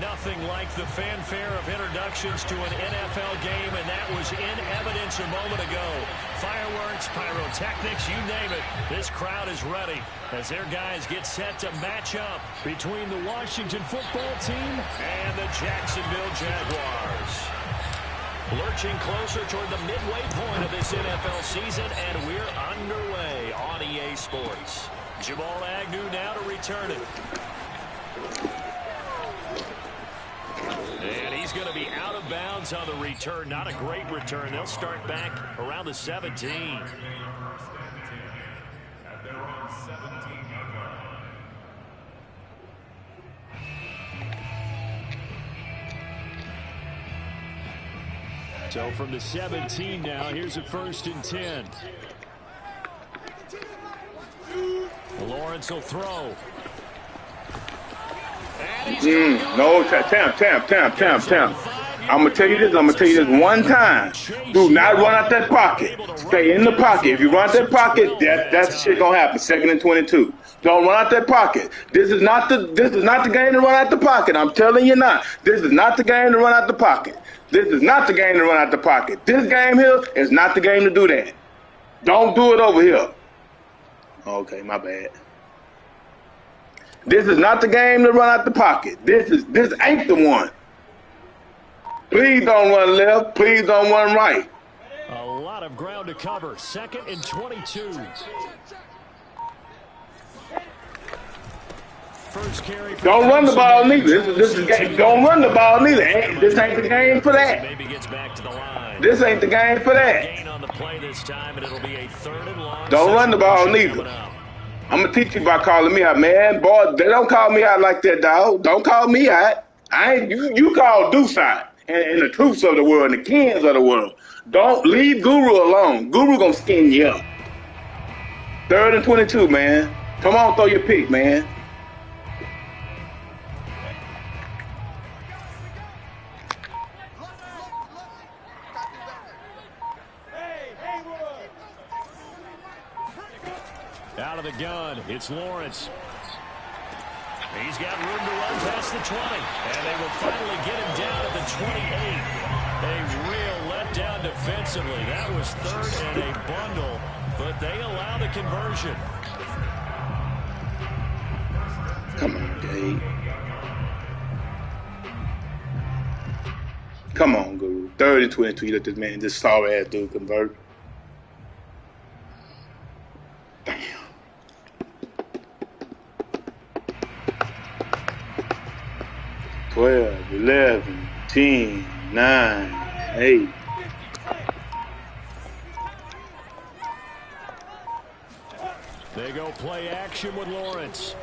Nothing like the fanfare of introductions to an NFL game, and that was in evidence a moment ago. Fireworks, pyrotechnics, you name it. This crowd is ready as their guys get set to match up between the Washington football team and the Jacksonville Jaguars. Lurching closer toward the midway point of this NFL season, and we're underway on EA Sports. Jamal Agnew now to return it. And he's going to be out of bounds on the return. Not a great return. They'll start back around the 17. So from the 17 now, here's a 1st and 10. Lawrence will throw. No, Tam. I'm going to tell you this. One time. Do not run out that pocket. Stay in the pocket. If you run out that pocket, that's shit going to happen. 2nd and 22. Don't run out that pocket. This is not the game to run out the pocket. I'm telling you now. This is not the game to run out the pocket. This is not the game to run out the pocket. This game here is not the game to do that. Don't do it over here. Okay, my bad. This is not the game to run out the pocket. This ain't the one. Please don't run left. Please don't run right. A lot of ground to cover. 2nd and 22. First carry. Don't run the ball neither. This is game. Don't run the ball neither. This ain't the game for that. Maybe gets back to the line. This ain't the game for that. Gain on the play this time, and it'll be a 3rd and long. Don't run the ball neither. I'm going to teach you by calling me out, man. Boy, they don't call me out like that, dog. Don't call me out. You call Deuce out and the truths of the world and the kings of the world. Don't leave Guru alone. Guru going to skin you up. 3rd and 22, man. Come on, throw your pick, man. Out of the gun, it's Lawrence. He's got room to run past the 20. And they will finally get him down at the 28. A real letdown defensively. That was 3rd and a bundle, but they allow the conversion. Come on, Gabe. Come on, Guru. 3rd and 22. You let this man, this sorry-ass dude convert. Damn. 12, 11, 10, 9, 8. They go play action with Lawrence.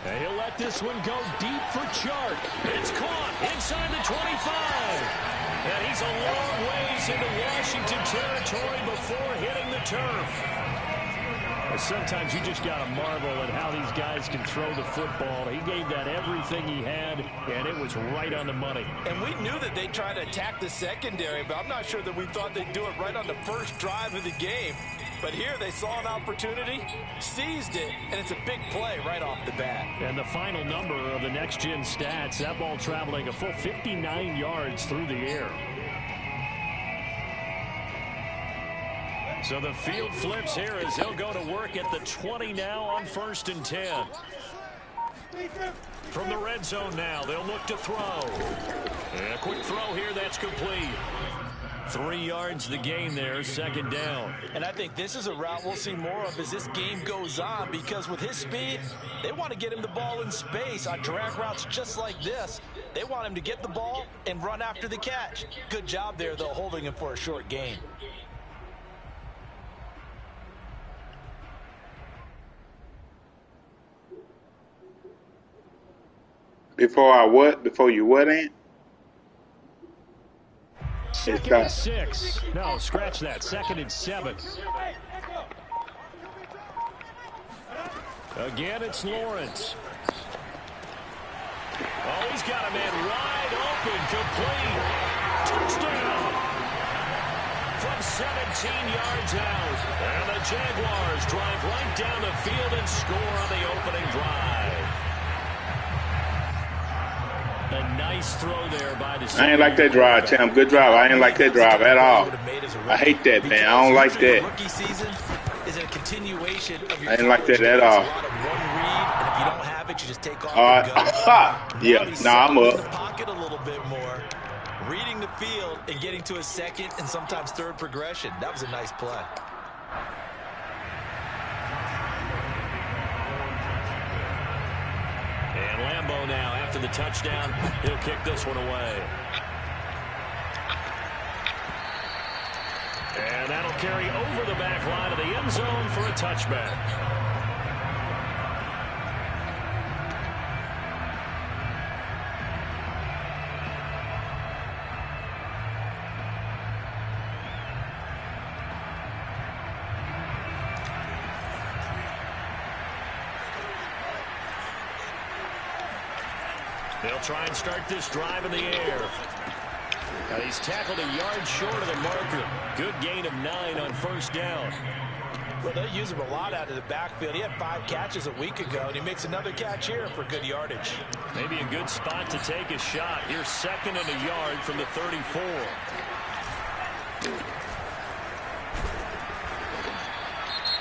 And he'll let this one go deep for Chark. It's caught inside the 25. And he's a long ways into Washington territory before hitting the turf. Sometimes you just got to marvel at how these guys can throw the football. He gave that everything he had, and it was right on the money. And we knew that they'd try to attack the secondary, but I'm not sure that we thought they'd do it right on the first drive of the game. But here they saw an opportunity, seized it, and it's a big play right off the bat. And the final number of the next-gen stats, that ball traveling a full 59 yards through the air. So the field flips here as they'll go to work at the 20 now on 1st and 10. From the red zone now, they'll look to throw. And a quick throw here, that's complete. 3 yards the gain there, 2nd down. And I think this is a route we'll see more of as this game goes on, because with his speed, they want to get him the ball in space on drag routes just like this. They want him to get the ball and run after the catch. Good job there, though, holding him for a short gain. Before you what, Ant? 2nd and 6. No, scratch that. 2nd and 7. Again, it's Lawrence. Oh, he's got a man wide open, complete. Touchdown. From 17 yards out. And the Jaguars drive right down the field and score on the opening drive. A nice throw there by the I ain't like that drive, Tim. Good drive. I ain't like that drive at all. I hate that, man. I don't like that. Rookie season is a continuation of your I didn't like that at a all. lot of one read, and if you don't have it, you just take off and go. Yeah, nah, I'm in the up. pocket a little bit more, reading the field and getting to a second and sometimes third progression. That was a nice play. And Lambeau now, after the touchdown, he'll kick this one away. And that'll carry over the back line of the end zone for a touchback. They'll try and start this drive in the air. Now he's tackled a yard short of the marker. Good gain of 9 on first down. Well, they use him a lot out of the backfield. He had 5 catches a week ago, and he makes another catch here for good yardage. Maybe a good spot to take a shot. Here's 2nd and a yard from the 34.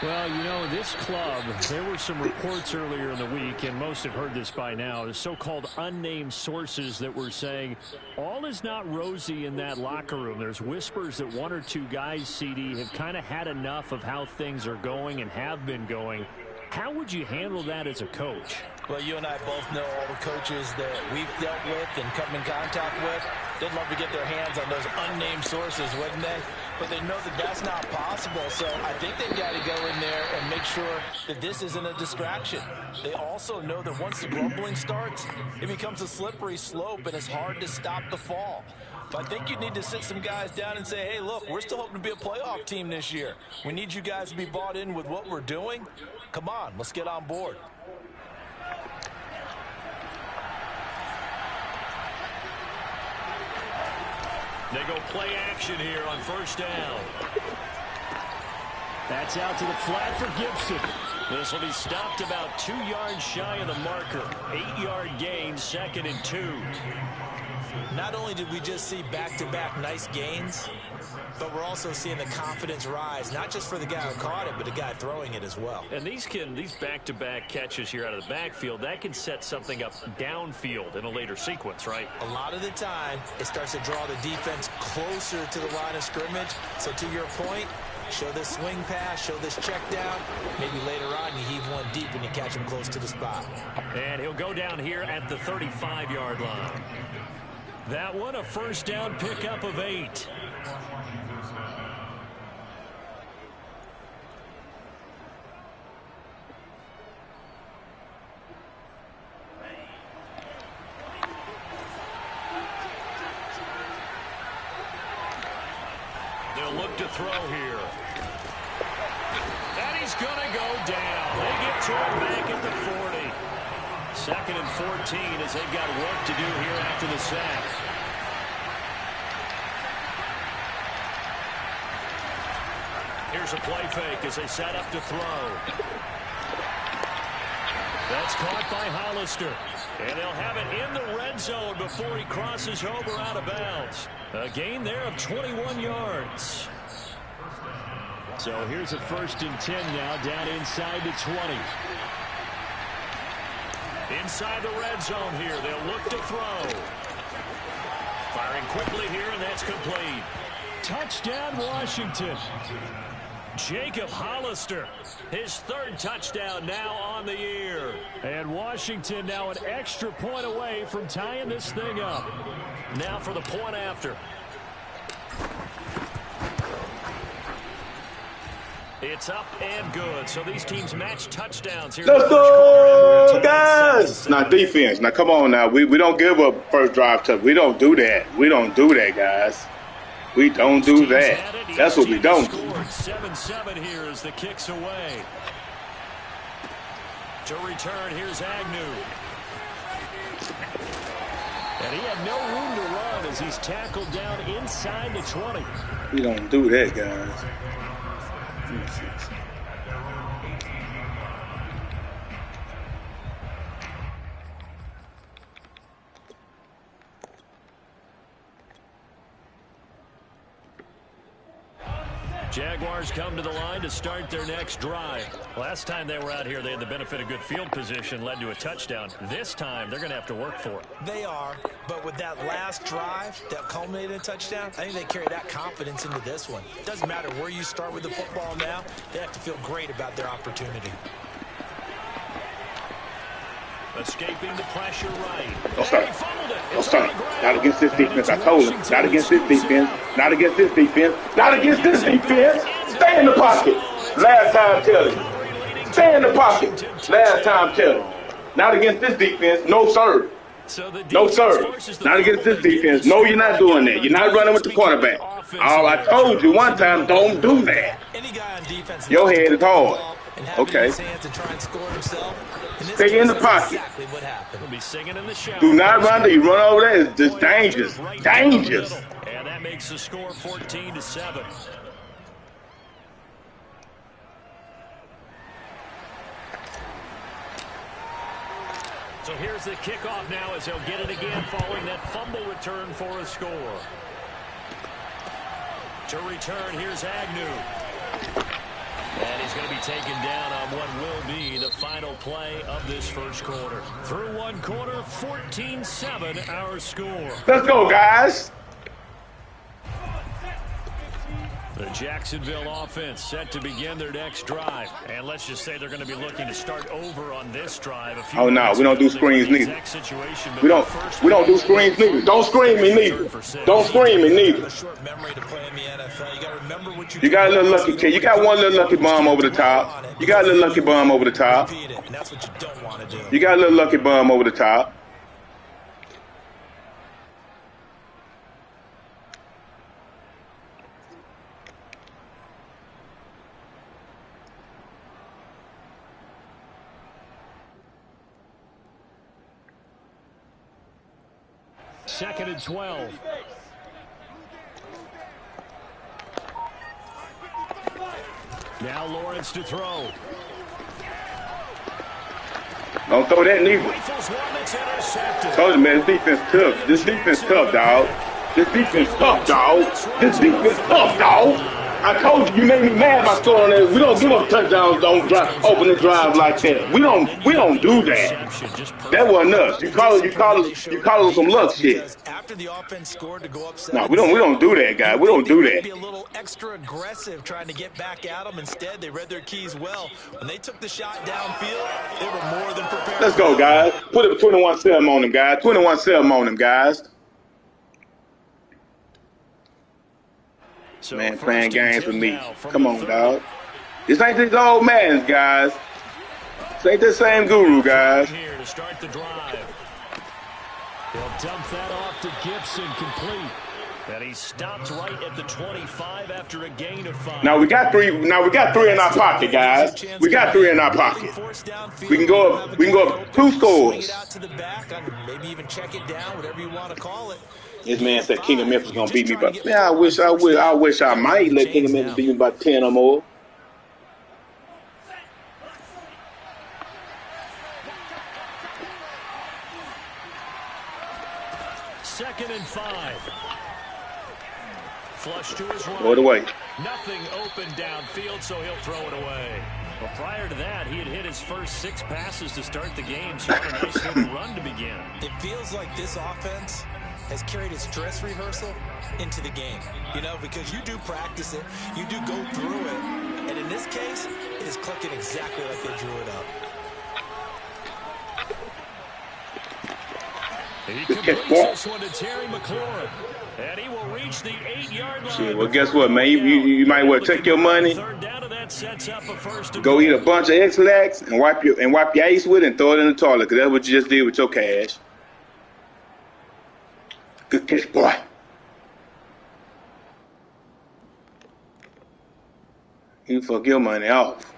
Well, you know, this club, there were some reports earlier in the week, and most have heard this by now, the so-called unnamed sources that were saying all is not rosy in that locker room. There's whispers that 1 or 2 guys, CD, have kind of had enough of how things are going and have been going. How would you handle that as a coach? Well, you and I both know all the coaches that we've dealt with and come in contact with. They'd love to get their hands on those unnamed sources, wouldn't they? But they know that that's not possible, so I think they've got to go in there and make sure that this isn't a distraction. They also know that once the grumbling starts, it becomes a slippery slope, and it's hard to stop the fall. But I think you need to sit some guys down and say, hey, look, we're still hoping to be a playoff team this year. We need you guys to be bought in with what we're doing. Come on, let's get on board. They go play action here on first down. That's out to the flat for Gibson. This will be stopped about 2 yards shy of the marker. 8-yard gain, 2nd and 2. Not only did we just see back-to-back nice gains, but we're also seeing the confidence rise, not just for the guy who caught it, but the guy throwing it as well. And these back-to-back catches here out of the backfield, that can set something up downfield in a later sequence, right? A lot of the time, it starts to draw the defense closer to the line of scrimmage. So to your point, show this swing pass, show this check down. Maybe later on you heave one deep and you catch him close to the spot. And he'll go down here at the 35-yard line. That one, a first down pickup of 8. They'll look to throw here. And he's going to go down. They get to him back at the 40. 2nd and 14 as they've got work to do here after the sack. Here's a play fake as they set up to throw. That's caught by Hollister. And they'll have it in the red zone before he crosses over out of bounds. A gain there of 21 yards. So here's a 1st and 10 now, down inside the 20. Inside the red zone here, they'll look to throw. Firing quickly here, and that's complete. Touchdown, Washington. Jacob Hollister, his 3rd touchdown now on the year. And Washington now an extra point away from tying this thing up. Now for the point after. It's up and good. So these teams match touchdowns here. Let's go, guys. Now, defense. Now, come on now. We don't give up first drive touch. We don't do that. We don't do that, guys. We don't do that. That's what we don't do. 7-7 here as the kick's away. To return, here's Agnew. And he had no room to run as he's tackled down inside the 20. We don't do that, guys. Jaguars come to the line to start their next drive. Last time they were out here, they had the benefit of good field position, led to a touchdown. This time, they're going to have to work for it. They are, but with that last drive that culminated in a touchdown, I think they carry that confidence into this one. It doesn't matter where you start with the football now. They have to feel great about their opportunity. Escaping the pressure right. Don't start. Don't start. Not against this defense. I told him. Not against this defense. Not against this defense. Not against this defense. Stay in the pocket. Last time telling you. Stay in the pocket. Last time telling you. Not against this defense. No, sir. No, sir. Not against this defense. No, you're not doing that. You're not running with the quarterback. Oh, I told you one time, don't do that. Your head is hard. Okay. Stay in the pocket. Do not run. You run over there. It's just dangerous. Dangerous. And that makes the score 14-7. So here's the kickoff now as they'll get it again following that fumble return for a score. To return, here's Agnew. And he's going to be taken down on what will be the final play of this first quarter. Through one quarter, 14-7 our score. Let's go, guys. The Jacksonville offense set to begin their next drive. And let's just say they're going to be looking to start over on this drive. Oh, no, we don't do screens neither. We don't do screens neither. Don't screen me neither. Don't screen me neither. You got a little lucky kid. You got one little lucky bomb over the top. You got a little lucky bomb over the top. You got a little lucky bomb over the top. Second and 12. Now Lawrence to throw. Don't throw that neither. Told you, man, this defense tough. This defense tough, dog. This defense tough, dog. This defense tough, dog. I told you, you made me mad by scoring that. We don't give up touchdowns, don't open the drive like that. We don't do that. That wasn't us. You call it some luck shit. After the offense scored to go up 7-7, no, we don't do that, guys. We don't do that. Be a little extra aggressive trying to get back at them. Instead, they read their keys well. When they took the shot downfield, they were more than prepared. Let's go, guys. Put a 21-7 on them, guys. 21-7 on them, guys. So man, playing games with me. Come on, dog. This ain't these old Maddens, guys. This ain't the same guru, guys. Here to start the drive. He'll dump that off to Gibson, complete. And he stopped right at the 25 after a gain of 5. Now we got three in our pocket, guys. We got 3 in our pocket. We can go up 2 scores. Maybe even check it down, whatever you want to call it. This man said King of Memphis gonna beat me, but man, I wish I might let King of Memphis beat me by 10 or more. Second and 5. Flush to his right. Throw it away. Nothing open downfield, so he'll throw it away. Well, prior to that, he had hit his first 6 passes to start the game, so had a nice little run to begin. It feels like this offense has carried its dress rehearsal into the game, because you do practice it, you do go through it, and in this case, it is clicking exactly like they drew it up. He completes this one to Terry McLaurin, and he will reach the 8-yard line. Shit, well, guess what, man? You might want to take your money, go eat a bunch of X-Lax, and wipe your ace with it and throw it in the toilet, because that's what you just did with your cash. Good catch, boy. You fuck your money off.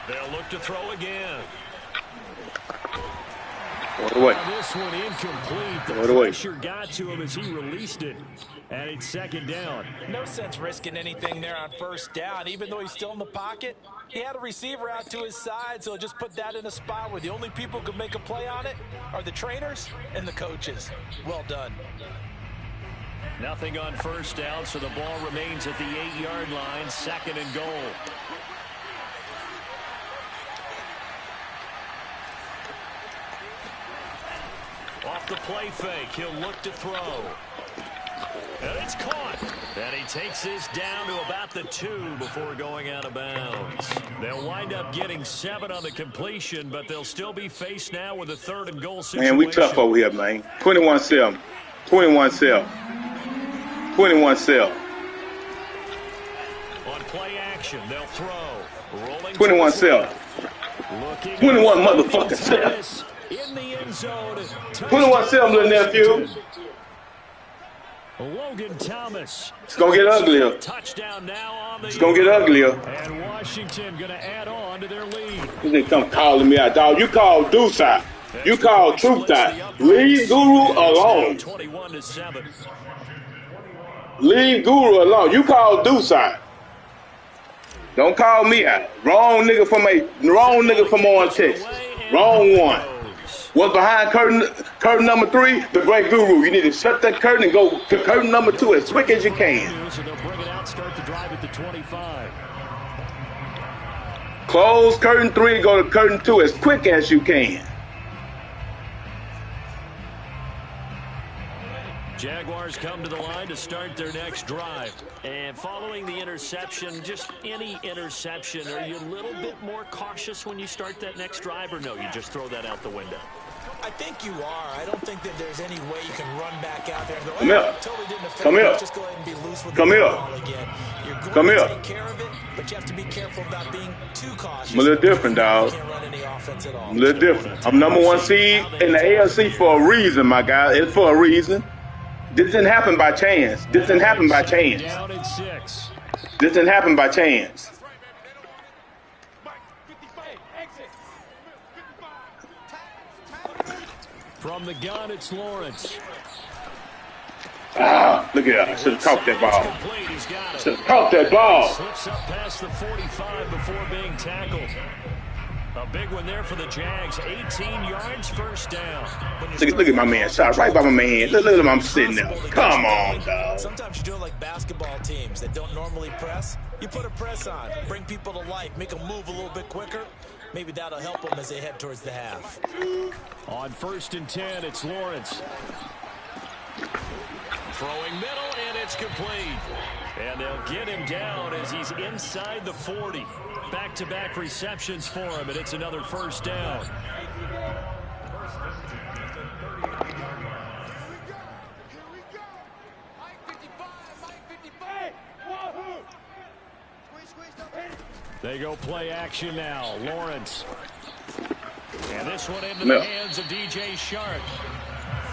They'll look to throw again. Throw it away. This one incomplete. The pressure got to him as he released it. And it's second down. No sense risking anything there on first down. Even though he's still in the pocket, he had a receiver out to his side, so just put that in a spot where the only people who can make a play on it are the trainers and the coaches. Well done. Nothing on first down, so the ball remains at the 8-yard line, second and goal. Off the play fake, he'll look to throw. And it's caught. And he takes this down to about the 2 before going out of bounds. They'll wind up getting 7 on the completion, but they'll still be faced now with a 3rd and goal situation. Man, we tough over here, man. 21-7. 21-7. 21-7. On play action, they'll throw. 21-7. 21 motherfucking 7. In the end zone. 21-7, little nephew. Logan Thomas. It's going to get uglier. Touchdown now on the. It's going to get uglier. And Washington going to add on to their lead. They come calling me out, dog. You call Deuce out. You call Truth out. Leave Guru alone. 21-7. Leave Guru alone. You call Deuce out. Don't call me out. Wrong nigga from on Texas. Wrong one. What's behind curtain number 3? The great Guru. You need to shut that curtain and go to curtain number 2 as quick as you can. So they'll bring it out, start the drive at the 25. Close curtain 3 and go to curtain 2 as quick as you can. Jaguars come to the line to start their next drive. And following the interception, just any interception, are you a little bit more cautious when you start that next drive, or no, you just throw that out the window? I think you are. I don't think that there's any way you can run back out there and go, Come here. Totally didn't affect Come me. here. Just go ahead and be loose with Come the here. ball again. You're going Come to here. take care of it, but you have to be careful about being too cautious. I'm a little different, dog. You can't run any offense at all. I'm a little different. I'm number 1 seed in the AFC for a reason, my guy. It's for a reason. This didn't happen by chance. This didn't happen by chance. Down at 6. This didn't happen by chance. From the gun, it's Lawrence. Ah, look at that. I should have caught that ball. He's got it. Should have caught that ball. Slips up past the 45 before being tackled. A big one there for the Jags. 18 yards, first down. Look at my man. Shot right by my man. Look at him. I'm sitting there. Come on, dog. Sometimes you do it like basketball teams that don't normally press. You put a press on, bring people to life, make them move a little bit quicker. Maybe that'll help them as they head towards the half. On 1st and 10, it's Lawrence. Throwing middle, and it's complete. And they'll get him down as he's inside the 40. Back-to-back receptions for him, and it's another first down. They go play action now. Lawrence. And this one into the hands of DJ Shark.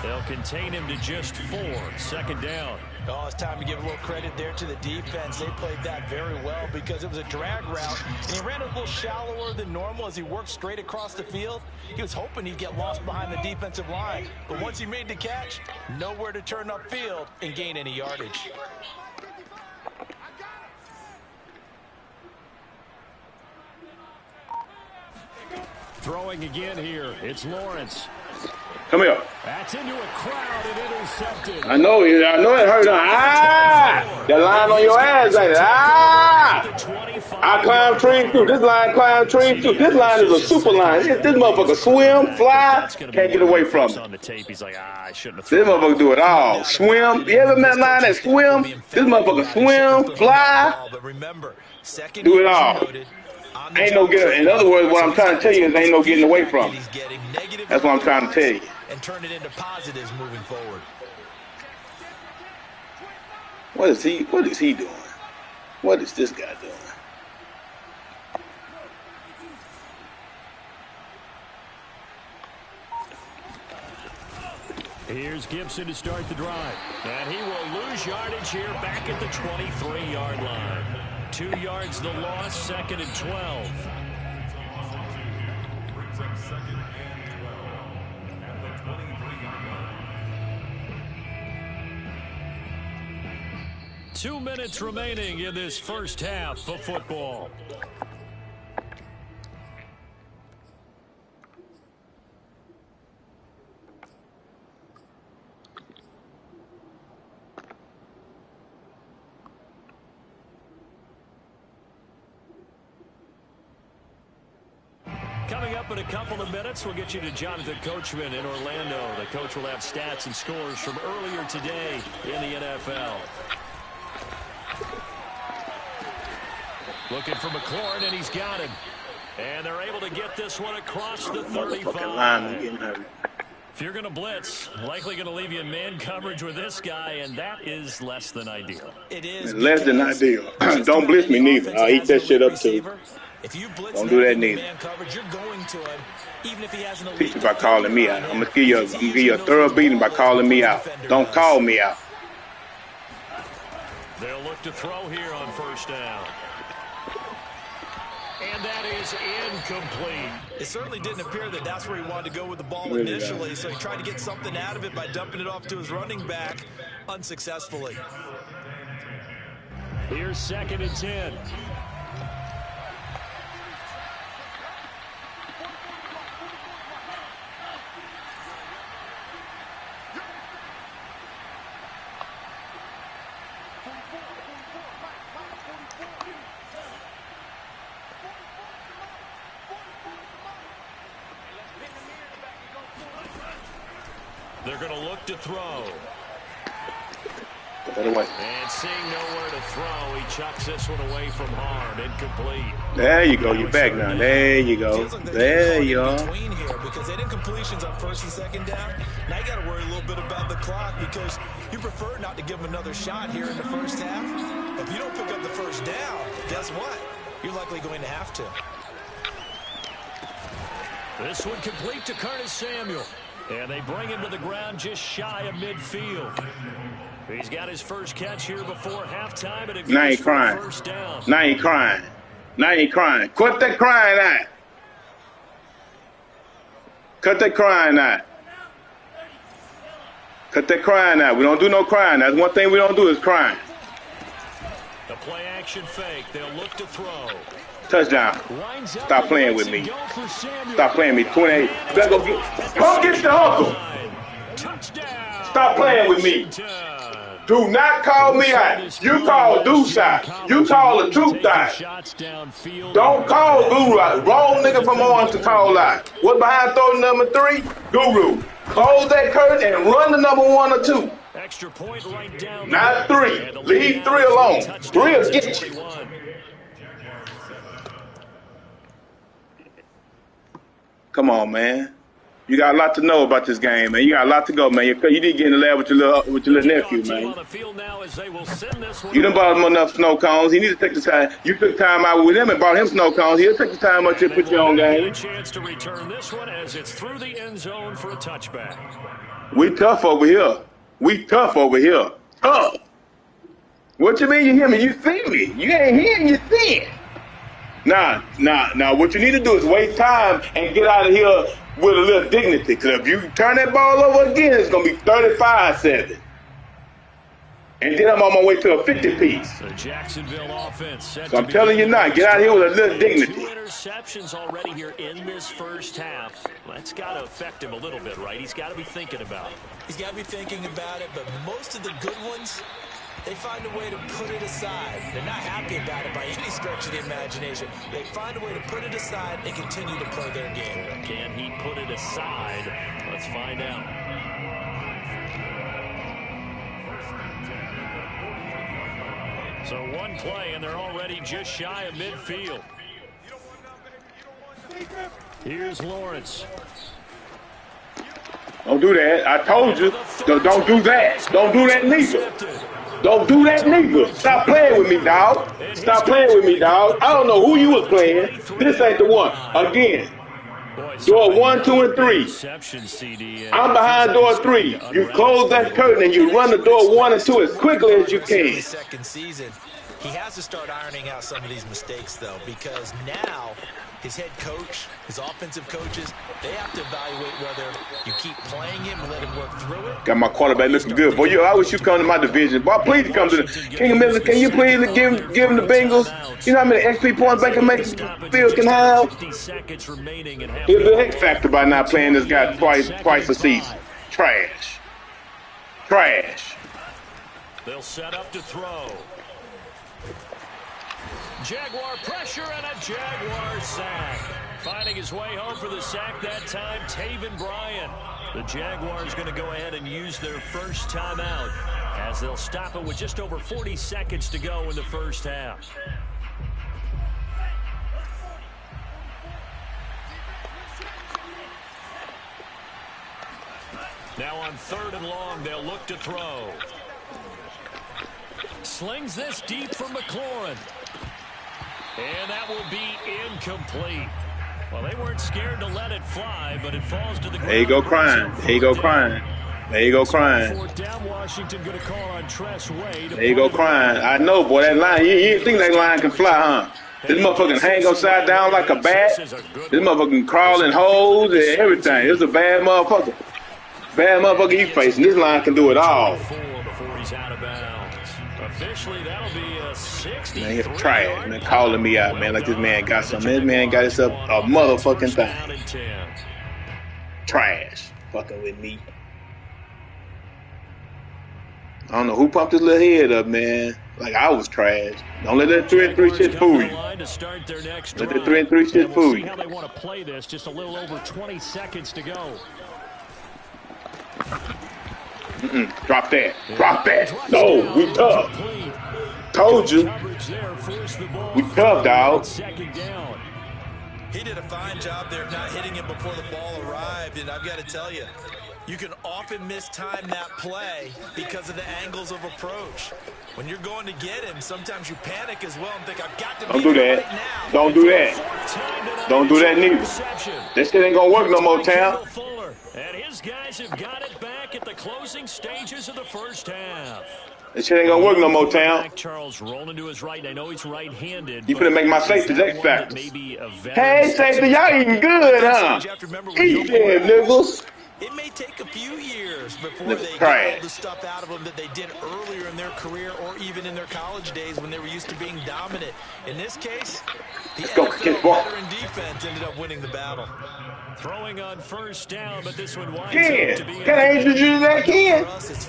They'll contain him to just 4. Second down. Oh, it's time to give a little credit there to the defense. They played that very well because it was a drag route, and he ran a little shallower than normal as he worked straight across the field. He was hoping he'd get lost behind the defensive line, but once he made the catch, nowhere to turn upfield and gain any yardage. Throwing again here. It's Lawrence. Come here. That's into a crowd and intercepted. I know it hurt. Ah! That line on your ass, ain't it? Ah! I climb trees too. This line climb trees too. This line is a super line. This motherfucker swim, fly, can't get away from it. On the tape, he's like, I shouldn't have. This motherfucker do it all. Swim. You ever met line that swim? This motherfucker swim, fly, do it all. Ain't no getting. In other words, what I'm trying to tell you is ain't no getting away from it. That's what I'm trying to tell you. And turn it into positives moving forward. What is he doing? What is this guy doing? Here's Gibson to start the drive. And he will lose yardage here back at the 23-yard line. 2 yards the loss, 2nd and 12. 2 minutes remaining in this first half of football. Coming up in a couple of minutes, we'll get you to Jonathan Coachman in Orlando. The coach will have stats and scores from earlier today in the NFL. Looking for McLaurin, and he's got him. And they're able to get this one across the 35. If you're going to blitz, likely going to leave you in man coverage with this guy, and that is less than ideal. It is less than ideal. Don't blitz me neither. I'll eat that shit up too. If you blitz don't do that neither. Man coverage, you're going to him, even if he has an elite. Teach you by calling me out. I'm gonna give you a thorough beating by calling me out. Don't call me out. They'll look to throw here on first down. And that is incomplete. It certainly didn't appear that that's where he wanted to go with the ball initially, so he tried to get something out of it by dumping it off to his running back unsuccessfully. Here's 2nd and 10. They're going to look to throw. And seeing nowhere to throw, he chucks this one away from harm. Incomplete. There you go. You're back now. There you go. There you are. Here because they did completions on 1st and 2nd down. Now you got to worry a little bit about the clock because you prefer not to give them another shot here in the first half. If you don't pick up the first down, guess what? You're likely going to have to. This one complete to Curtis Samuel. And they bring him to the ground just shy of midfield. He's got his first catch here before halftime. And now he crying. First down. Now he crying. Now he crying. Cut that crying out. Cut that crying out. Cut that crying out. We don't do no crying. That's one thing we don't do is crying. The play action fake. They'll look to throw. Touchdown. Stop playing with me. Stop playing with me. 28. Let's go get the uncle. Stop playing with me. Do not call me out. You call Deuce out. You call the truth out. Don't call Guru out. Wrong nigga from Orange to call out. What's behind throw number 3? Guru. Close that curtain and run the number 1 or 2. Extra point right down. Not 3. Leave 3 alone. 3 will get you. Come on, man. You got a lot to know about this game, man. You got a lot to go, man. You need to get in the lab with your little nephew, man. You done bought him enough snow cones. He needs to take the time. You took time out with him and bought him snow cones. He'll take the time out to put you on game. A chance to return this one as it's through the end zone for a touchback. We tough over here. We tough over here. Tough. What you mean you hear me? You see me. You ain't hearing, you see it. Nah. What you need to do is waste time and get out of here with a little dignity. Because if you turn that ball over again, it's going to be 35-7. And then I'm on my way to a 50-piece. The Jacksonville offense. So I'm telling you now, get out of here with a little dignity. 2 interceptions already here in this first half. That's got to affect him a little bit, right? He's got to be thinking about it. He's got to be thinking about it, but most of the good ones, they find a way to put it aside. They're not happy about it by any stretch of the imagination. They find a way to put it aside and continue to play their game. Can he put it aside? Let's find out. So 1 play, and they're already just shy of midfield. Here's Lawrence. Don't do that. I told you. Don't do that. Don't do that neither. Don't do that neither. Stop playing with me, dog. Stop playing with me, dog. I don't know who you was playing. This ain't the one. Again. Door 1, 2, and 3. I'm behind door 3. You close that curtain and you run the door 1 and 2 as quickly as you can. He has to start ironing out some of these mistakes, though, because now his head coach, his offensive coaches, they have to evaluate whether you keep playing him and let him work through it. Got my quarterback looking good. Boy, I wish you come to my division. Boy, please come to the King of Miller. Can you please give him the Bengals? You know how many XP points Baker Mayfield can have? He'll be an X factor by not playing this guy twice a season. Trash. Trash. They'll set up to throw. Jaguar pressure and a Jaguar sack. Finding his way home for the sack that time, Taven Bryan. The Jaguars going to go ahead and use their first timeout as they'll stop it with just over 40 seconds to go in the first half. Now on 3rd and long, they'll look to throw. Slings this deep for McLaurin. And that will be incomplete. Well, they weren't scared to let it fly, but it falls to the ground. There you go crying. There you go crying. There you go crying. Down, Washington going to call on Tress Way. There you go crying. I know, boy, that line. You think that line can fly, huh? This motherfucker hang upside down like a bat. This motherfucker can crawl in holes and everything. It's a bad motherfucker. Bad motherfucker you facing. This line can do it all. Before he's out of bounds. Officially, that'll be a 60. Man, he's trash, man, calling me out, man, like this man got something. This man got himself a motherfucking thing. Trash. Fucking with me. I don't know who pumped his little head up, man. Like I was trash. Don't let that 3 and 3 shit fool you. Let that 3 and 3 shit fool you. How they want to play this? Just a little over 20 seconds to go. Drop that. Drop that. No, we tough. Told you. We tough, dog. He did a fine job there of not hitting him before the ball arrived, and I've got to tell you, you can often mistime that play because of the angles of approach. When you're going to get him, sometimes you panic as well and think, I've got to Don't do that. Right now. Don't do that. Don't do that neither. This shit ain't gonna work no more, Town. And his guys have got it back at the closing stages of the first half. This shit ain't gonna work no more, Town. Charles rolling to his right. I know he's right-handed. You finna make my safety X factor. Hey, safety, y'all eating good, huh? Eat there, niggas. It may take a few years before they get all the stuff out of them that they did earlier in their career or even in their college days when they were used to being dominant. In this case, the NFL veteran defense ended up winning the battle. Throwing on first down, but this one winds up to be... Can I introduce that kid?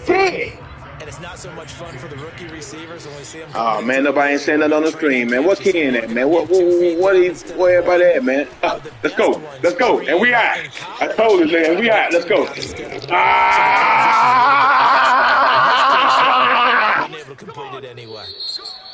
Kid. And it's not so much fun for the rookie receivers when we see them. Oh man, nobody ain't saying nothing on the screen, man. What kid in that, man? Where everybody at, man? Let's go, let's go, and we out. I told you, man, we out. Let's go. Able to complete it anyway.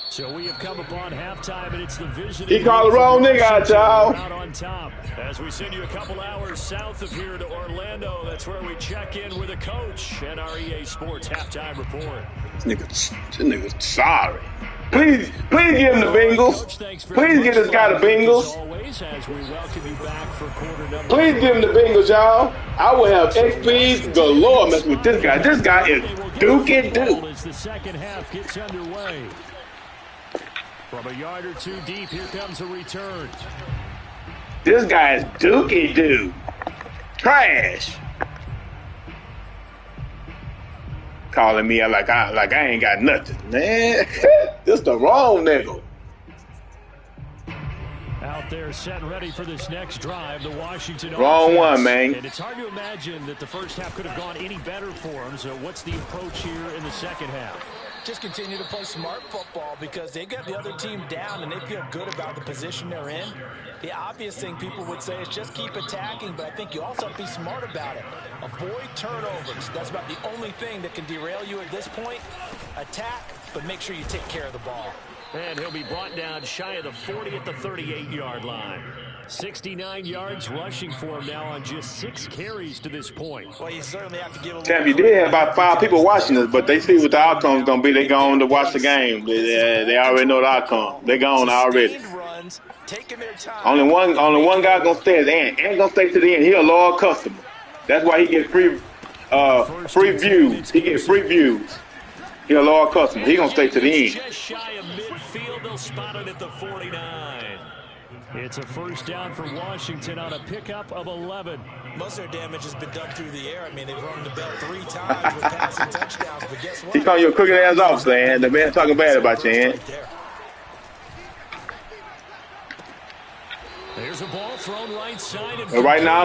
So we have come upon halftime, and it's the vision. He called the wrong nigga out, y'all. Out on top. As we send you a couple hours south of here to Orlando, that's where we check in with a coach and our EA Sports halftime report. This nigga's sorry. Please give him the Bengals. Please give this guy the Bengals. Please give him the Bengals, y'all. I will have XPs galore messing with this guy. This guy is Duke and Duke. As the second half gets underway. From a yard or two deep, here comes a return. This guy is Dookie Duke. Trash. Calling me out like I ain't got nothing, man. This the wrong nigga. Out there set ready for this next drive, the Washington wrong offense. One, man. And it's hard to imagine that the first half could have gone any better for them. So what's the approach here in the second half? Just continue to play smart football because they got the other team down and they feel good about the position they're in. The obvious thing people would say is just keep attacking, but I think you also have to be smart about it. Avoid turnovers. That's about the only thing that can derail you at this point. Attack, but make sure you take care of the ball. And he'll be brought down shy of the 40 at the 38-yard line. 69 yards rushing for him now on just 6 carries to this point. Well, you certainly have to give a Tam, you did have about 5 people watching us, but they see what the outcome's going to be. They going to watch the game. They already know the outcome. They gone already. Only one guy going to stay at the end. Ain't going to stay to the end. He a loyal customer. That's why he gets free views. He gets free views. He a loyal customer. He going to stay to the end. Just shy of midfield. They'll spot it at the 49. It's a first down for Washington on a pickup of 11. Most of their damage has been done through the air. I mean, they've rung the bell 3 times with passing touchdowns, but guess what? He's calling your crooked ass off, man. The man talking bad about you, man. There's a ball thrown right side. Right now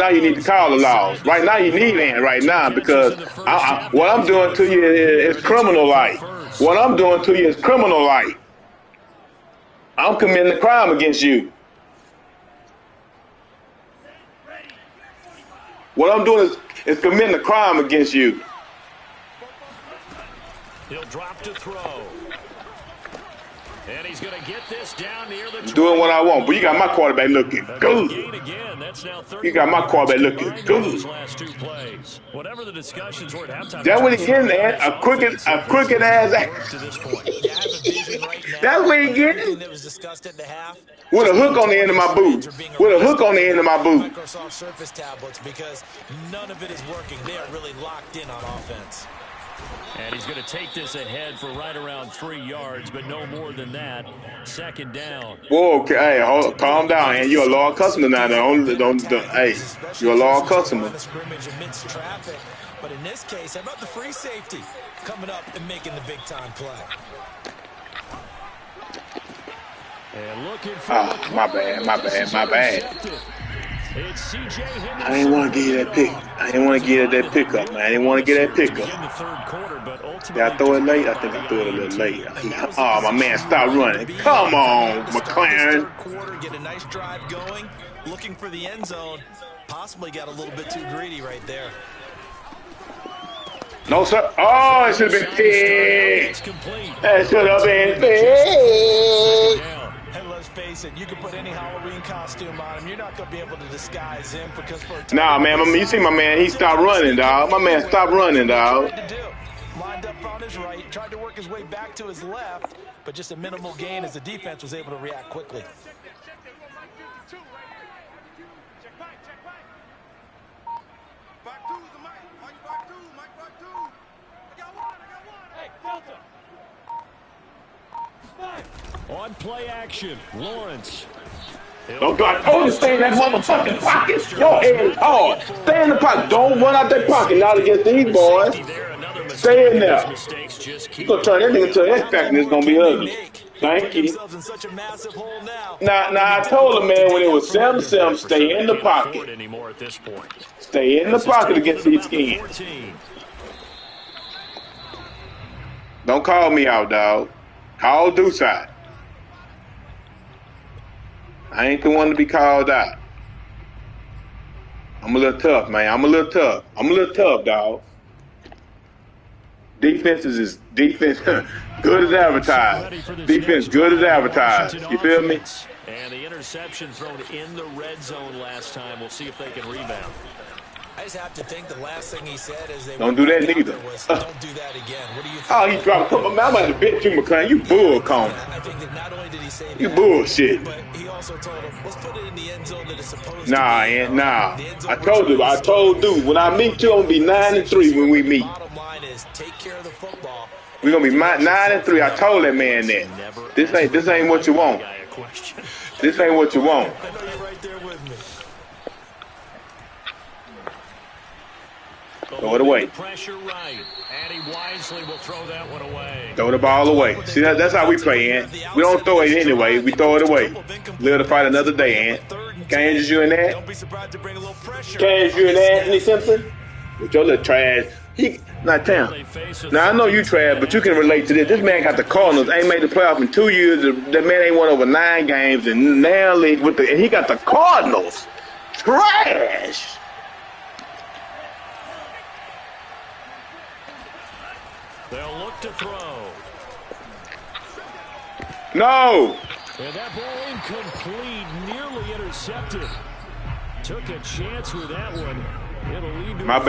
you need to call the laws. Right now you need it right now because what I'm doing to you is criminal like. What I'm doing to you is criminal like. I'm committing a crime against you. What I'm doing is committing a crime against you. He'll drop to throw. And he's going to get this down near the doing what I want, but you got my quarterback looking good. You got my quarterback looking good. Whatever the discussions were at halftime. That's what he's getting at. A crooked ass. That's what he's getting. With a hook on the end of my boot. With a hook on the end of my boot. Microsoft Surface tablets, because none of it is working. They are really locked in on offense. And he's going to take this ahead for right around 3 yards, but no more than that. Second down. Whoa, okay, hey, calm down, man. You're a loyal customer now. Hey, you're a loyal customer. But in this case, how about the free safety coming up and making the big time play? And looking for my bad. I didn't want to give you that pick. I didn't want to give you that pickup, man. I didn't want to get that pickup. Did I throw it late? I think I threw it a little late. Oh, my man, stop running. Come on, McLaren. Third quarter, get a nice drive going. Looking for the end zone. Possibly got a little bit too greedy right there. No, sir. Oh, it should have been picked. That should have been picked. And let's face it, you can put any Halloween costume on him. You're not going to be able to disguise him because for a nah, man, you see my man, he stopped running, dog. My man stopped running, dog. Lined up on his right, tried to work his way back to his left, but just a minimal gain as the defense was able to react quickly. On play action, Lawrence. Don't I told you stay in that motherfucking pocket. Your head is hard. Stay in the pocket. Don't run out that pocket now against these boys. Stay in there. You're going to turn that nigga into an X Factor and it's going to be ugly. Thank you. Now, I told him, man, when it was 7-7, stay in the pocket. Stay in the pocket against these skins. Don't call me out, dog. Call Deuce out. I ain't the one to be called out. I'm a little tough, man. I'm a little tough, dog. Defense is good as advertised. Defense good as advertised. You feel me? And the interception thrown in the red zone last time. We'll see if they can rebound. I just have to think the last thing he said is they don't do that neither. Don't do that again. What do you think? Oh, he dropped a couple. Man, I'm about to bet you, McLean. You bull cone. I think that not only did he say you bullshit. But he also told him, let's put it in the end zone that it's supposed nah, to be. Nah. I told dude, when I meet you, I'm gonna be 9-3 when we meet. Bottom line is take care of the football. We're gonna be 9-3. I told that man that. This ain't what you want. This ain't what you want. I know you're right there with me. Throw it away. Pressure right, and he wisely will throw that one away. Throw the ball away. See, that's how we play, Ant. We don't throw it anyway. We throw it away. Live to fight another day, Ant. Can't you in that? Can't you in that, Anthony Simpson? With your little trash. Now, I know you trash, but you can relate to this. This man got the Cardinals. Ain't made the playoff in 2 years. That man ain't won over 9 games, and now and he got the Cardinals. Trash. They'll look to throw. No. And that ball incomplete, nearly intercepted. Took a chance with that one. It'll lead to my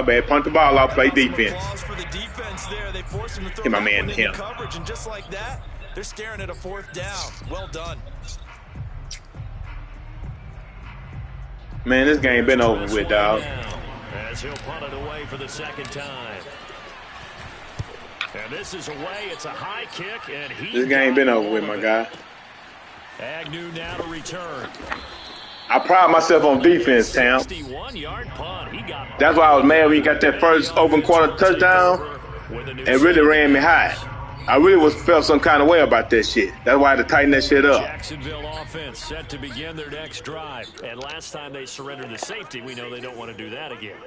bad. Punt the ball off, play defense. For the defense there, they forced him to throw get my man him. Coverage, and just like that, they're staring at a 4th down. Well done. Man, this game been over with, dog. As he'll punt it away for the second time. And this is away. It's a high kick, and this game been over with, my guy. Agnew now to return. I pride myself on defense, Tam. 61-yard punt. That's why I was mad when you got that first open quarter touchdown and really ran me high. I really felt some kind of way about that shit. That's why I had to tighten that shit up. Jacksonville offense set to begin their next drive. And last time they surrendered the safety, we know they don't want to do that again.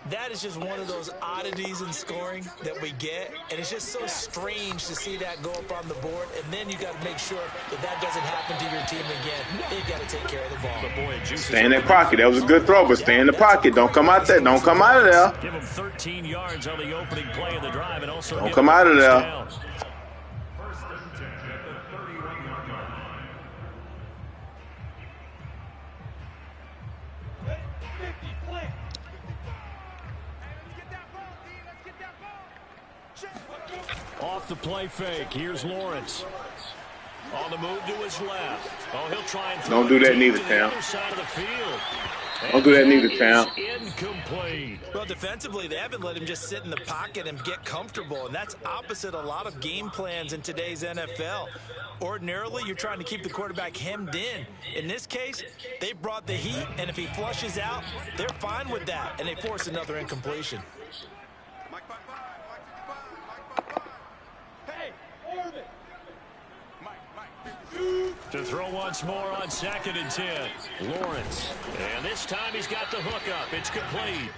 That is just one of those oddities in scoring that we get, and it's just so strange to see that go up on the board, and then you got to make sure that doesn't happen to your team again. They've got to take care of the ball. Stay in that pocket. That was a good throw, but stay in the pocket. Don't come out there. Don't come out of there. Give him 13 yards on the opening play of the drive, and also don't come out of there. Down. Off the play fake. Here's Lawrence. On the move to his left. Oh, he'll try and don't do that neither, Tam. Don't do that neither, Tam. Incomplete. Well, defensively, they haven't let him just sit in the pocket and get comfortable, and that's opposite a lot of game plans in today's NFL. Ordinarily, you're trying to keep the quarterback hemmed in. In this case, they brought the heat, and if he flushes out, they're fine with that, and they force another incompletion. To throw once more on 2nd and 10. Lawrence. And this time he's got the hook up. It's complete.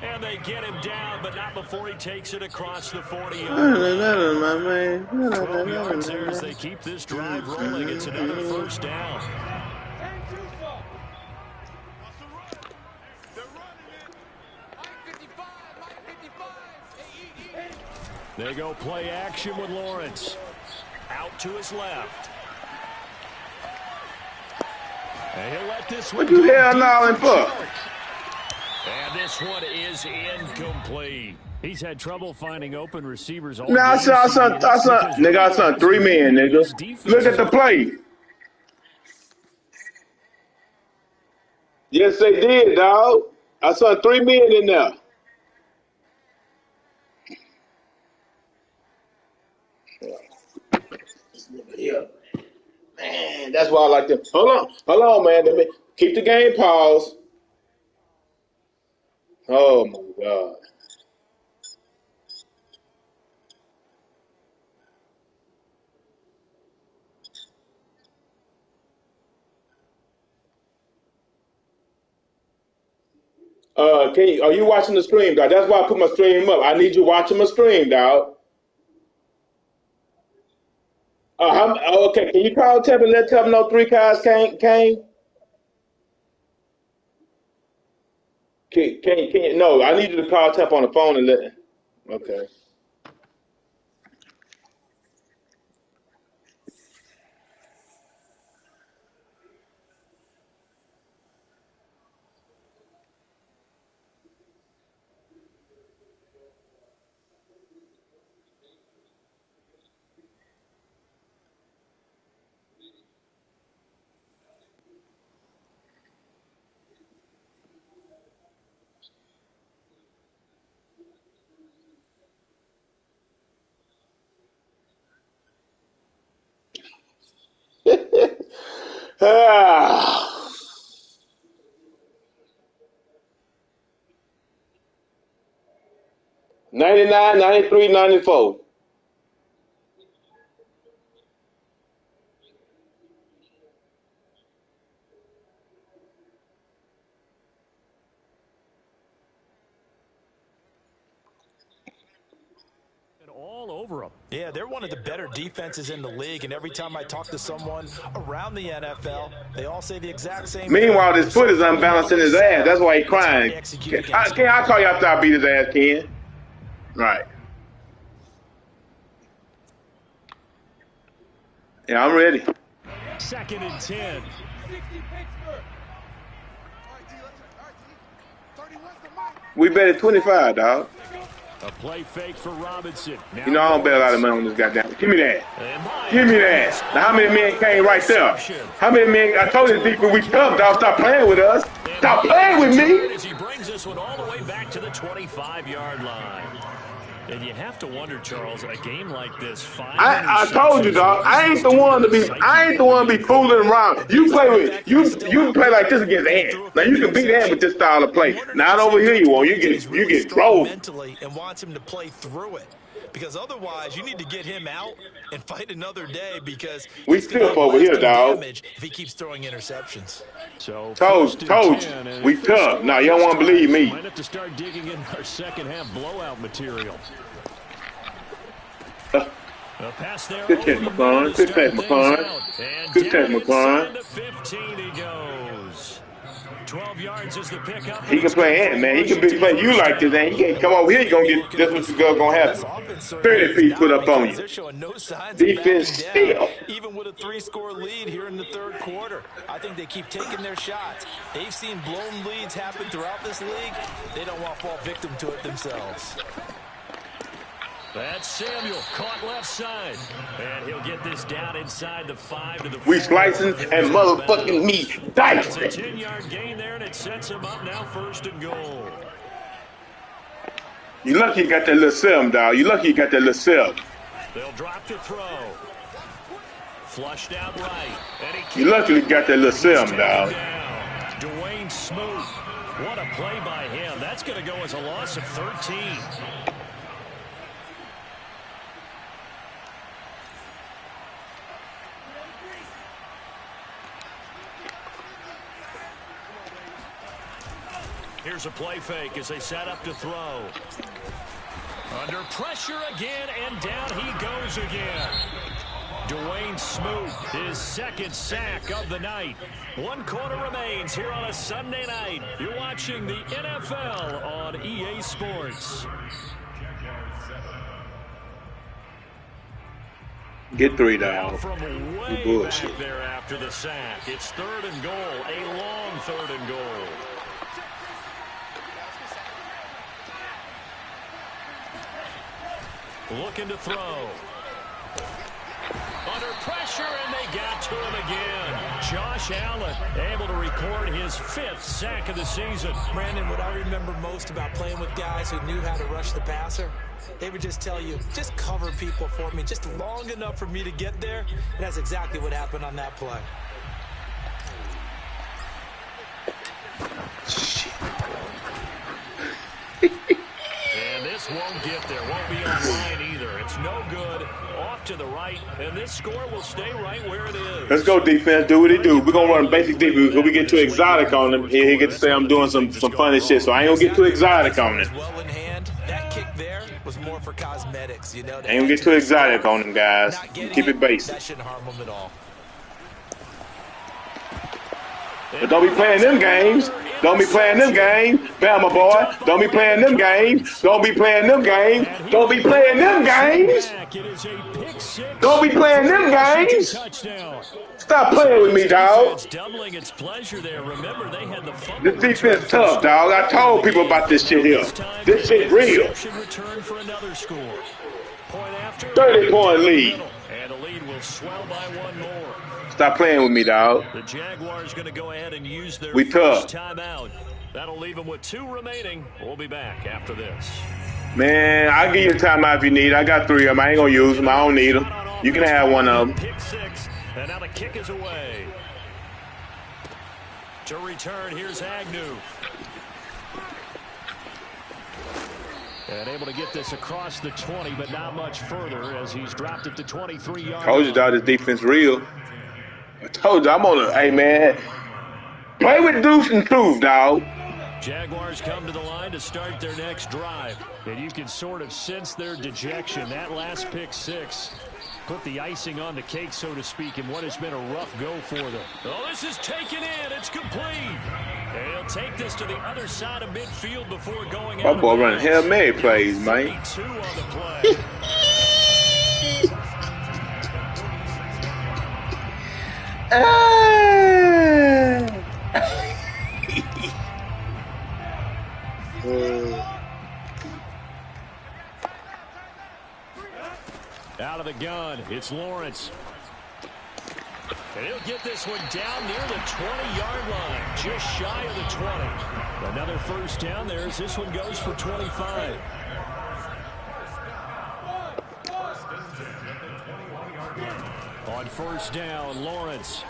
And they get him down, but not before he takes it across the 40-yard line. 12 yards there as they keep this drive rolling. It's another first down. They go play action with Lawrence. Out to his left. And he'll let this one what you hell now for? And this one is incomplete. He's had trouble finding open receivers. Now I saw 3 men, nigga. Look at the play. Yes, they did, dog. I saw 3 men in there. Yeah. Man, that's why I like them. Hold on, man. Let me keep the game paused. Oh my God. Are you watching the stream, dog? That's why I put my stream up. I need you watching my stream, dog. Okay, can you call Tep and let Tep know 3 guys came? Can you? No, I need you to call Tep on the phone and let. Okay. Ah. 99, 93, 94. All over them. Yeah, they're one of the better defenses in the league, and every time I talk to someone around the NFL, they all say the exact same Meanwhile, thing. his foot is unbalanced in his ass. That's why he's crying. I'll call you after I beat his ass, Ken. Right. Yeah, I'm ready. 2nd and 10. We bet at 25, dog. A play fake for Robinson. Now you know I don't bet a lot of money on this goddamn. Give me that. Give me that. Now how many men came right there? How many men? I told you people we tough, dog. Stop playing with us. Stop playing with me. As he brings this one all the way back to the 25-yard line. And you have to wonder, Charles, a game like this. I told you, dog. I ain't the one to be fooling around. You play with you play like this against Ant. Now you can beat Ant with this style of play. Not over here, you won't. You get drove mentally and wants him to play through it. Because otherwise, you need to get him out and fight another day because we still over here, dog. If he keeps throwing interceptions. So told you, we tough. Now you don't want to believe me. Might have to start digging in our second half blowout material. Good catch, McClung. Good catch, McClung. Good catch, McClung. 15 he goes. 12 yards is the pickup. He can play Ant, man. He can play you like this, and he can't come over here. You're going to get this what's going to happen. 30 feet put up on you. Defense still. Even with a 3-score lead here in the third quarter, I think they keep taking their shots. They've seen blown leads happen throughout this league. They don't want to fall victim to it themselves. That's Samuel caught left side. And he'll get this down inside the 5 to the 4. We slicing and motherfucking meat dicing. It's a 10-yard gain there, and it sets him up now 1st and goal. You lucky you got that little serum, dog. You lucky you got that little serum. They'll drop to throw. Flushed out right. You lucky you got that little serum, dog. Dwayne Smoot. What a play by him. That's going to go as a loss of 13. Here's a play fake as they set up to throw. Under pressure again, and down he goes again. Dwayne Smoot, his 2nd sack of the night. 1 quarter remains here on a Sunday night. You're watching the NFL on EA Sports. Get 3 down. From way bullshit. Back there after the sack. It's 3rd and goal, a long 3rd and goal. Looking to throw. Under pressure, and they got to him again. Josh Allen able to record his 5th sack of the season. Brandon, what I remember most about playing with guys who knew how to rush the passer, they would just tell you, just cover people for me, just long enough for me to get there. And that's exactly what happened on that play. Shit. And this won't get there. Won't be online either. It's no good. Off to the right. And this score will stay right where it is. Let's go, defense. Do what he do. We're going to run basic defense because we get too exotic on him. He gets to say I'm doing some funny shit. So I ain't going to get too exotic on him. Well in hand, that kick there was more for cosmetics. You know, ain't going to get too exotic on him, guys. Keep it basic. That shouldn't harm him at all. But don't be playing them games. Don't be playing them games. Bama boy. Don't be playing them games. Don't be playing them games. Don't be playing them games. Don't be playing them games. Stop playing with me, dog. This defense tough, dog. I told people about this shit here. This shit real. 30-point lead. And the lead will swell by 1 more. Stop playing with me, dog. The Jaguars going to go ahead and use their first timeout. That'll leave them with 2 remaining. We'll be back after this. Man, I'll give you a timeout if you need. I got 3 of them. I ain't going to use them. I don't need them. You can have one of them. Pick 6, and now the kick is away. To return, here's Agnew. And able to get this across the 20, but not much further as he's dropped it to 23 yards. Told you, dog, this defense real. I told you, I'm on it. Hey, man, play with deuce and truth, dog. Jaguars come to the line to start their next drive. And you can sort of sense their dejection. That last pick 6 put the icing on the cake, so to speak, in what has been a rough go for them. Oh, this is taken in. It's complete. And he'll take this to the other side of midfield before going out. My boy running Hail Mary plays, man. 2 on the play. Out of the gun, it's Lawrence. And he'll get this one down near the 20-yard line, just shy of the 20. Another first down there as this one goes for 25. first down. Lawrence.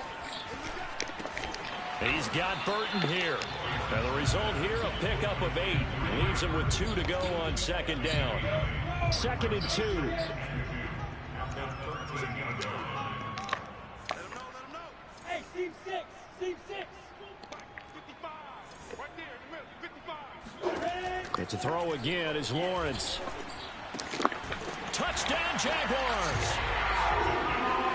He's got Burton here. And the result here, a pickup of 8. Leaves him with 2 to go on second down. 2nd and 2. Hey, Steve 6. Steve 6. 55. Right there in the middle. 55. It's a throw again is Lawrence. Touchdown Jaguars.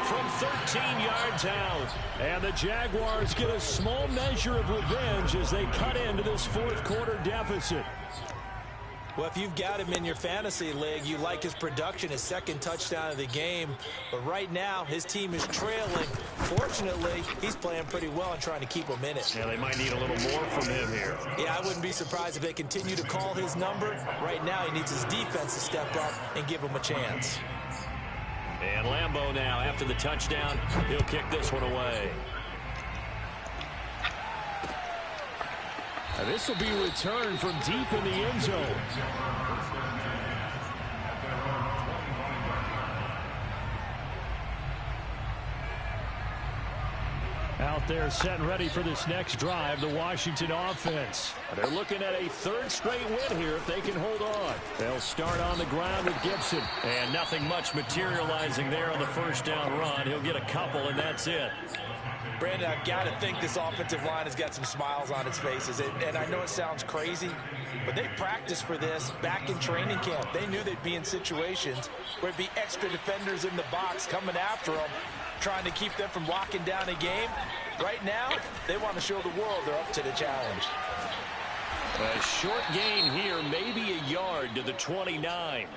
From 13 yards out. And the Jaguars get a small measure of revenge as they cut into this fourth quarter deficit. Well, if you've got him in your fantasy league, you like his production, his 2nd touchdown of the game. But right now, his team is trailing. Fortunately, he's playing pretty well and trying to keep them in it. Yeah, they might need a little more from him here. Yeah, I wouldn't be surprised if they continue to call his number. Right now, he needs his defense to step up and give him a chance. And Lambeau now, after the touchdown, he'll kick this one away. And this will be returned from deep in the end zone. Out there set and ready for this next drive, the Washington offense. They're looking at a 3rd straight win here if they can hold on. They'll start on the ground with Gibson. And nothing much materializing there on the first down run. He'll get a couple, and that's it. Brandon, I've got to think this offensive line has got some smiles on its faces. And I know it sounds crazy, but they practiced for this back in training camp. They knew they'd be in situations where it'd be extra defenders in the box coming after them, trying to keep them from locking down a game. Right now, they want to show the world they're up to the challenge. A short gain here, maybe a yard to the 29.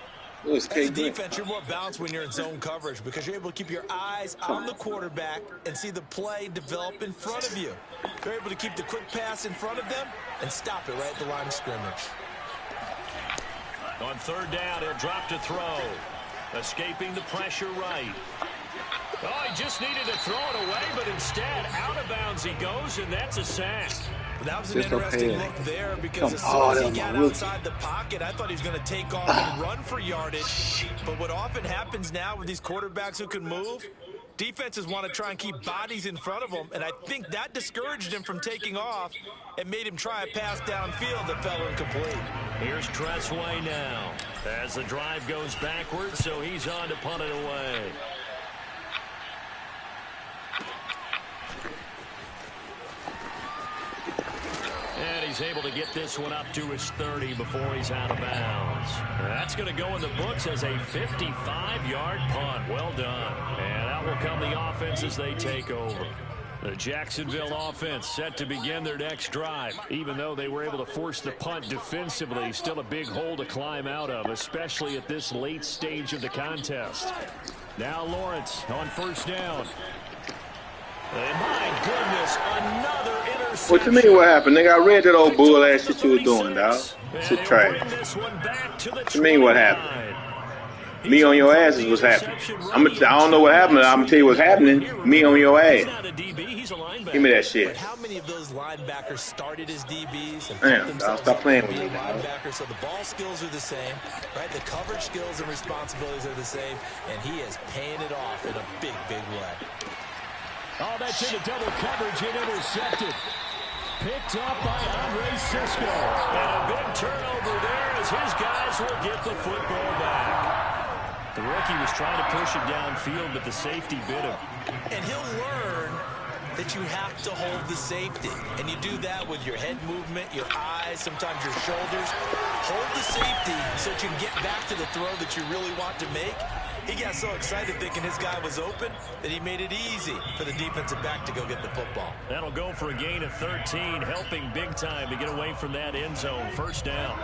As a defense, you're more balanced when you're in zone coverage because you're able to keep your eyes on the quarterback and see the play develop in front of you. You're able to keep the quick pass in front of them and stop it right at the line of scrimmage. On 3rd down, he'll drop to throw. Escaping the pressure right. Oh, he just needed to throw it away, but instead, out of bounds he goes, and that's a sack. That was an interesting look there because as soon as he got outside the pocket, I thought he was going to take off and run for yardage. But what often happens now with these quarterbacks who can move, defenses want to try and keep bodies in front of them, and I think that discouraged him from taking off and made him try a pass downfield that fell incomplete. Here's Tressway now as the drive goes backwards, so he's on to punt it away. And he's able to get this one up to his 30 before he's out of bounds. That's going to go in the books as a 55-yard punt. Well done. And out will come the offense as they take over. The Jacksonville offense set to begin their next drive. Even though they were able to force the punt defensively, still a big hole to climb out of, especially at this late stage of the contest. Now Lawrence on 1st down. And my goodness, another interception. What you mean what happened, nigga? I read that old bull ass shit you was doing, dog. Shit trash. What you mean what happened? Me on your ass is what's happening. I don't know what happened. I'm gonna tell you what's happening. Me on your ass. Give me that shit. But how many of those linebackers started as DBs? And damn, dog, stop playing with me, dog. So the ball skills are the same, right? The coverage skills and responsibilities are the same, and he is paying it off in a big, big way. Oh, that's into double coverage and intercepted. Picked up by Andre Cisco. And a big turnover there as his guys will get the football back. The rookie was trying to push him downfield, but the safety bit him. And he'll learn that you have to hold the safety. And you do that with your head movement, your eyes, sometimes your shoulders. Hold the safety so that you can get back to the throw that you really want to make. He got so excited thinking his guy was open that he made it easy for the defensive back to go get the football. That'll go for a gain of 13, helping big time to get away from that end zone. 1st down.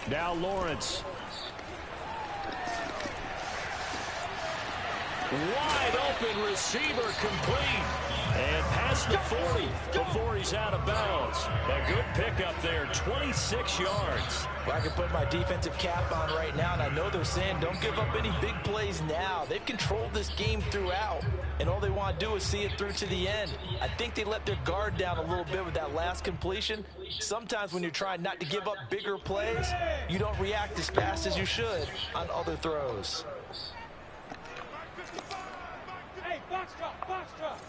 Now Lawrence. Wide open receiver complete. And past the 40 before he's out of bounds. A good pickup there, 26 yards. Well, I can put my defensive cap on right now, and I know they're saying don't give up any big plays now. They've controlled this game throughout, and all they want to do is see it through to the end. I think they let their guard down a little bit with that last completion. Sometimes when you're trying not to give up bigger plays, you don't react as fast as you should on other throws. Hey, box drop, box drop.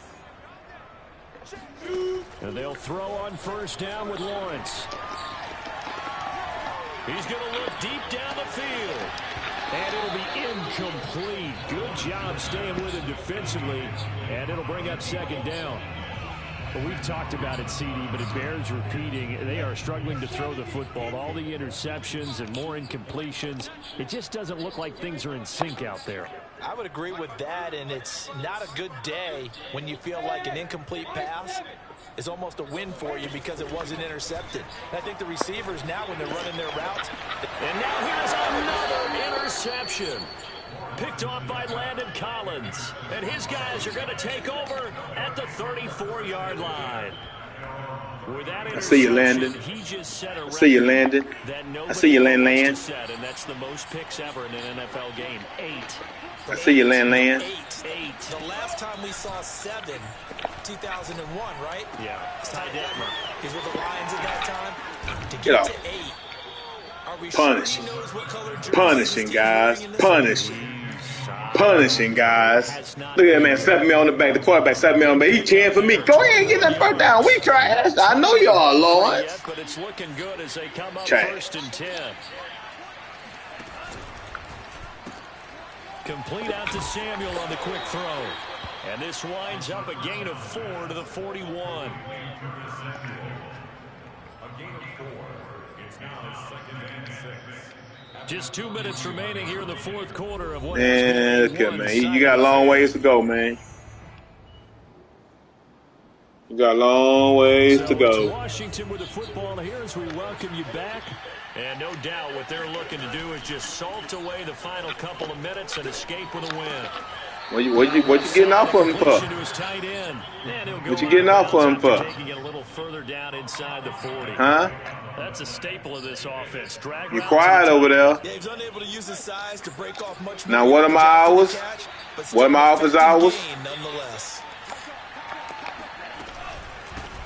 And they'll throw on first down with Lawrence. He's going to look deep down the field. And it'll be incomplete. Good job staying with him defensively. And it'll bring up second down. Well, we've talked about it, CD, but it bears repeating. They are struggling to throw the football. All the interceptions and more incompletions. It just doesn't look like things are in sync out there. I would agree with that, and it's not a good day when you feel like an incomplete pass is almost a win for you because it wasn't intercepted. And I think the receivers now, when they're running their routes. And now here's another interception. Picked off by Landon Collins. And his guys are going to take over at the 34-yard line. With that I see you, Landon. he just set a I see you, Landon. I see you, Landon. and that's the most picks ever in an NFL game. 8. I see you, Landon. 8. The last time we saw 7, 2001, right? Yeah. Ty Detmer. He's with the Lions at that time. To Get get off. to 8. Are we Punishing. sure he knows what color jersey Punishing, he's guys. wearing in this Punishing. Punishing, guys. Look at that man, slapping me on the back. The quarterback slapping me on the back. He cheering for me. Go ahead and get that first down. We trash. I know y'all, Lawrence. But it's looking good as they come up Trash. first and 10. Complete out to Samuel on the quick throw. And this winds up a gain of 4 to the 41. Just 2 minutes remaining here in the fourth quarter of what Man, look at man. You got a long ways to go, man. You got a long ways to It's go. Washington with the football here as we welcome you back. And no doubt what they're looking to do is just salt away the final couple of minutes and escape with a win. What you getting off of him for? What you getting off of him for? Taking it a little further down inside the 40. Huh? That's a staple of this offense. Drag You quiet over there. Yeah, he's unable to use his size to break off much Now, more what are my hours? catch, but What are my office still hours? gain nonetheless.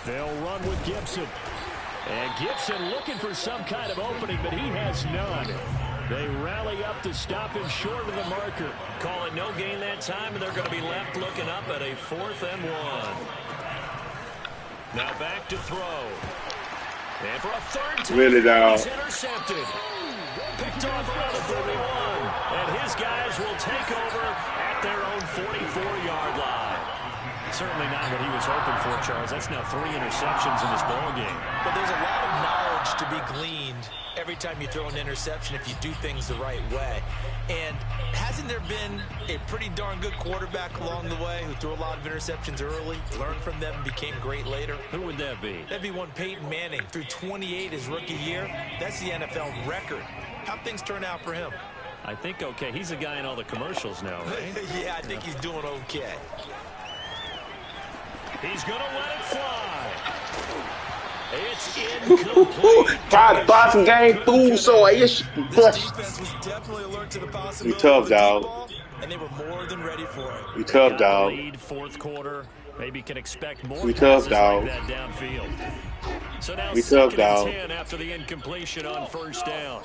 They'll run with Gibson. And Gibson looking for some kind of opening, but he has none. They rally up to stop him short of the marker. Call it no gain that time, and they're going to be left looking up at a 4th and 1. Now back to throw. And for a third time, Really, dog. he's intercepted. Picked off around the 41. And his guys will take over at their own 44-yard line. Certainly not what he was hoping for, Charles. That's now 3 interceptions in this ballgame. But there's a lot of knowledge to be gleaned every time you throw an interception if you do things the right way. And hasn't there been a pretty darn good quarterback along the way who threw a lot of interceptions early, learned from them, and became great later? Who would that be? That'd be one Peyton Manning. Threw 28 his rookie year. That's the NFL record. How'd things turn out for him? I think okay. He's a guy in all the commercials now, right? Yeah, I think he's doing okay. He's going to let it fly. It's incomplete. Try to buy some game food so I This bust. defense was definitely alert to the possibility You tough, of a deep dog. ball, and they were more than ready for it. You tough, Got the dog. lead, fourth quarter. Maybe can expect more We tough, passes dog. like that downfield. So now We tough, 2nd dog. and 10 after the incompletion on first down.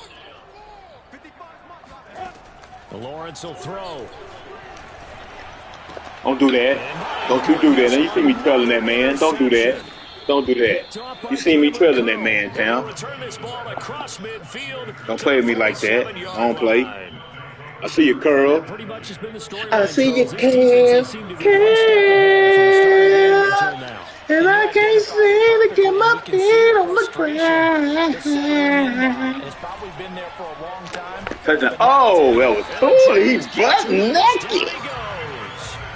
Lawrence will throw. Don't do that. Don't you do that. Now you see me trailing that man. Don't do that. Don't do that. You see me trailing that man, Town. Return this ball across midfield. Don't play with me like that. 7-yard I don't play. line. I see you curl. Pretty much has been the storyline, I see you Charles. This defense seemed to be one step ahead from the start of the game until now. And I can't seem to get my feet on the ground. It's probably been there for a long time. Touchdown. Oh, that was cool. He's butt There naked. he goes.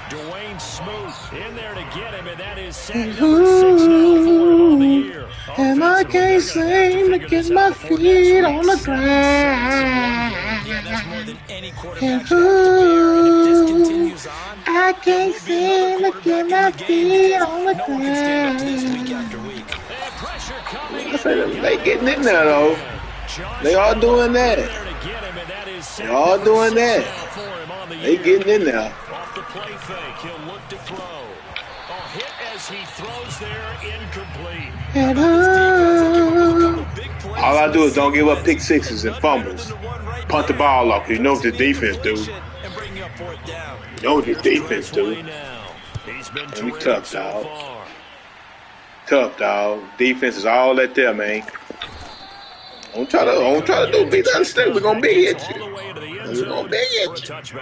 Dwayne Smoot in there to get him, and that is sack number 6 now for him on the year. And I can't seem to get my feet on the ground. Yeah, that's more than any quarterback should have to bear. And if this continues on, I can't seem to get my feet on the no one can stand up to this week ground. after week. And pressure coming. I say they getting in there though. They all doing that. They all doing that. They getting in there. Off the play fake, he'll look to throw. A hit as he throws there, incomplete. And all I do is don't give up pick sixes and fumbles. Punt the ball off. You know what the defense do. You know what the defense do. And we tough, dog. Tough, dog. Defense is all that there, man. Don't try to do big understand. We're gonna be at you. We're gonna be at you.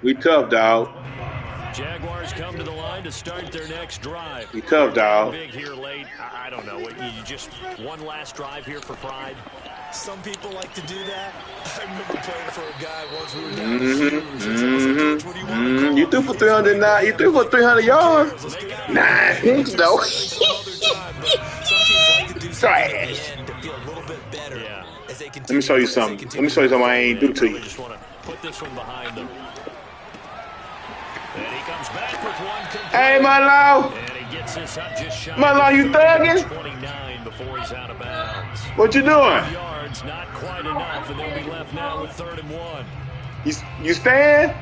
We tough, dog. Jaguars come to the line to start their next drive. We tough, dog. Big here late. I don't know. You just one last drive here for pride. Some people like to do that. I remember playing for a guy once. We were down You threw for 300 now. You threw for 300 yards. 9 picks though. Trash. Let me show you something. Let me show you something I ain't do to you. Just want to put this one behind them. And he comes back with one complete. Hey, Marlo. And he gets this up just shy. Marlo, you thugging? 29 before he's out of bounds. What you doing? Yards, not quite enough, and they'll be left now with 3rd and 1. You stand?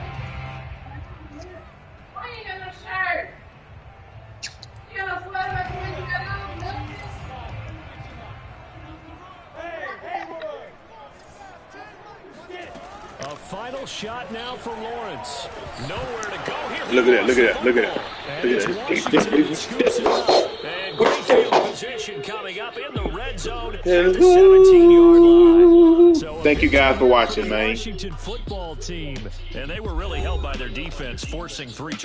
Why you got no shirt? You got no sweater like the one you got on? A final shot now for Lawrence. Nowhere to go here. Look at that, look at that, look at that. And it's Washington who scoops it up. And great field position coming up in the red zone at the 17-yard line. So Thank you guys for watching, man. Washington football team, and they were really helped by their defense, forcing 3 turnovers.